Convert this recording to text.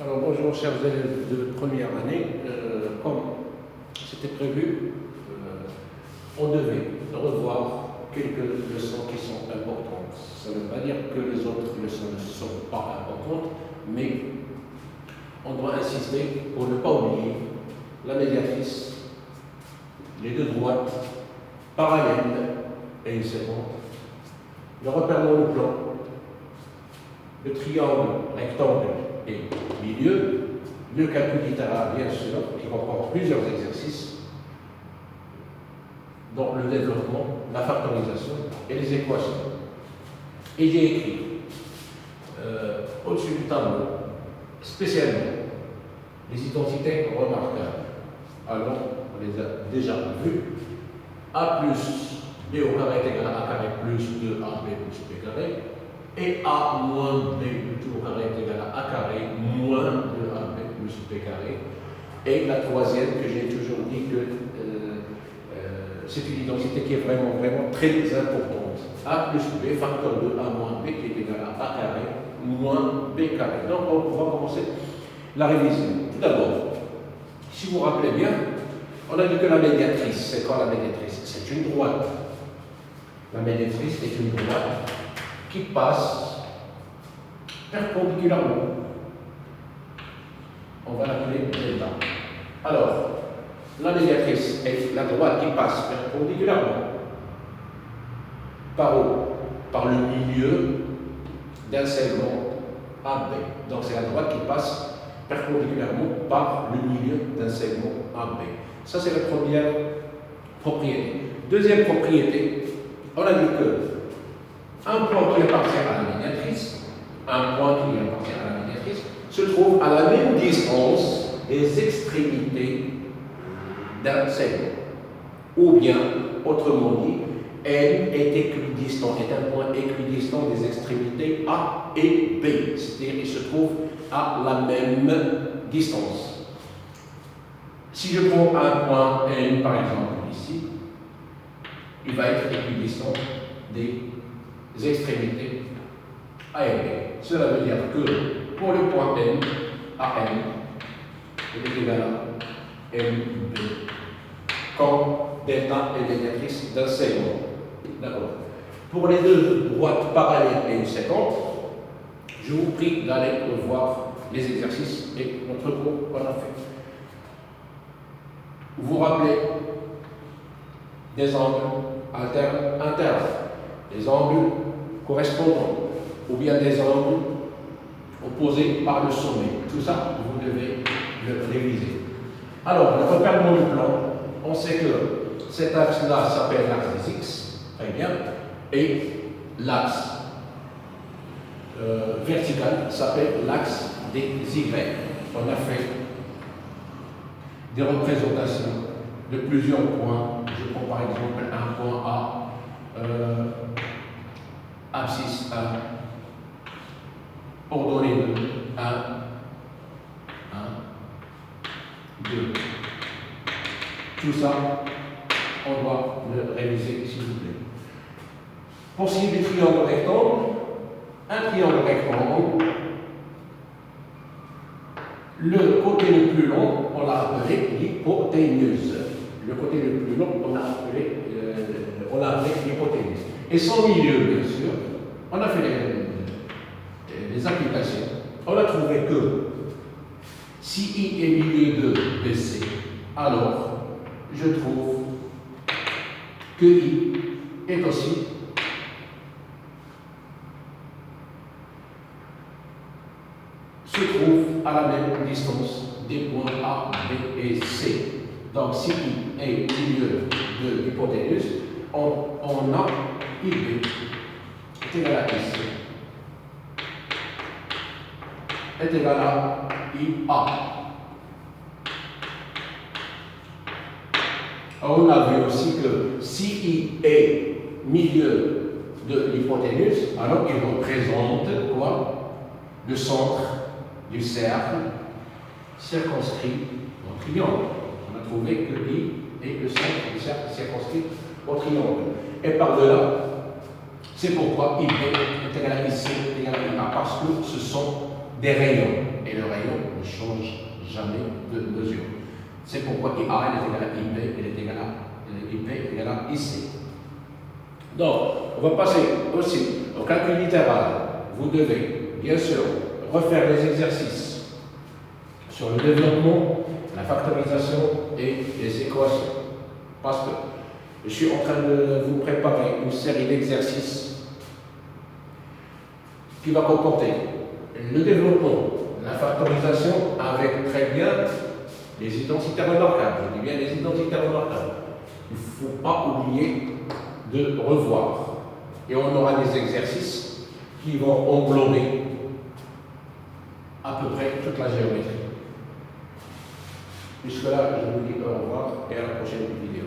Alors bonjour chers élèves de première année. Comme c'était prévu, on devait revoir quelques leçons qui sont importantes. Ça ne veut pas dire que les autres leçons ne sont pas importantes, mais on doit insister pour ne pas oublier la médiatrice, les deux droites, parallèles et une seconde, le repère dans le plan, le triangle, rectangle et milieu, le calcul littéral, bien sûr, qui comporte plusieurs exercices, dont le développement, la factorisation et les équations. Et j'ai écrit au-dessus du tableau, spécialement, les identités remarquables. Alors, on les a déjà vues. A plus B au carré est égal à A carré plus 2AB plus B carré. Et A moins B tout au carré est égal à A carré moins 2AB plus B carré. Et la troisième, que j'ai toujours dit que c'est une identité qui est vraiment très importante. A plus B facteur de A moins B qui est égal à A carré moins B carré. Donc on va commencer la révision. Tout d'abord, si vous vous rappelez bien, on a dit que la médiatrice, c'est quoi la médiatrice? C'est une droite. La médiatrice est une droite qui passe perpendiculairement. On va l'appeler delta. Alors, la médiatrice est la droite qui passe perpendiculairement par où? Par le milieu d'un segment AB. Donc c'est la droite qui passe perpendiculairement par le milieu d'un segment AB. Ça c'est la première propriété. Deuxième propriété, on a dit que un point qui appartient à la médiatrice, se trouve à la même distance des extrémités d'un segment. Ou bien, autrement dit, M est équidistant, est un point équidistant des extrémités A et B. C'est-à-dire qu'il se trouve à la même distance. Si je prends un point N, par exemple, ici, il va être équidistant des extrémités A et B. Cela veut dire que pour le point N, AM est égal à MB quand delta est médiatrice d'un segment. D'accord. Pour les deux droites parallèles et une séquente, je vous prie d'aller revoir les exercices et notre cours qu'on a fait. Vous vous rappelez des angles internes, des angles correspondants, ou bien des angles opposés par le sommet. Tout ça, vous devez le réviser. Alors, le repère dans le plan, on sait que cet axe-là s'appelle l'axe des X, très bien, et l'axe vertical s'appelle l'axe des Y. On a fait des représentations de plusieurs points. Je prends par exemple un point A, abscisse 1, ordonnée de 1, 2. Tout ça, on doit le réviser, s'il vous plaît. Pour ce qui est du triangle rectangle, un triangle rectangle, le côté le plus long, on l'a appelé l'hypoténuse. Le côté le plus long, on l'a appelé l'hypoténuse. Et son milieu, bien sûr, on a fait les applications. On a trouvé que si I est milieu de BC, alors je trouve que I est aussi se trouve à la même distance des points A, B et C. Donc si I est milieu de l'hypoténuse, on a IB est égal à IC est égal à IA. On a vu aussi que si I est milieu de l'hypoténuse, alors il représente quoi? Le centre du cercle circonscrit au triangle. On a trouvé que I est le centre du cercle circonscrit au triangle. Et par-delà, c'est pourquoi IB est égal à IC est égal à IA, parce que ce sont des rayons. Et le rayon pourquoi IA est égal à IP, elle est égale à IP est égal à IC. Donc, on va passer aussi au calcul littéral. Vous devez, bien sûr, refaire les exercices sur le développement, la factorisation et les équations. Parce que je suis en train de vous préparer une série d'exercices qui va comporter le développement, la factorisation avec très bien les identités remarquables. Je dis bien les identités remarquables. Il ne faut pas oublier de revoir. Et on aura des exercices qui vont englober à peu près toute la géométrie. Jusque-là, je vous dis au revoir et à la prochaine vidéo.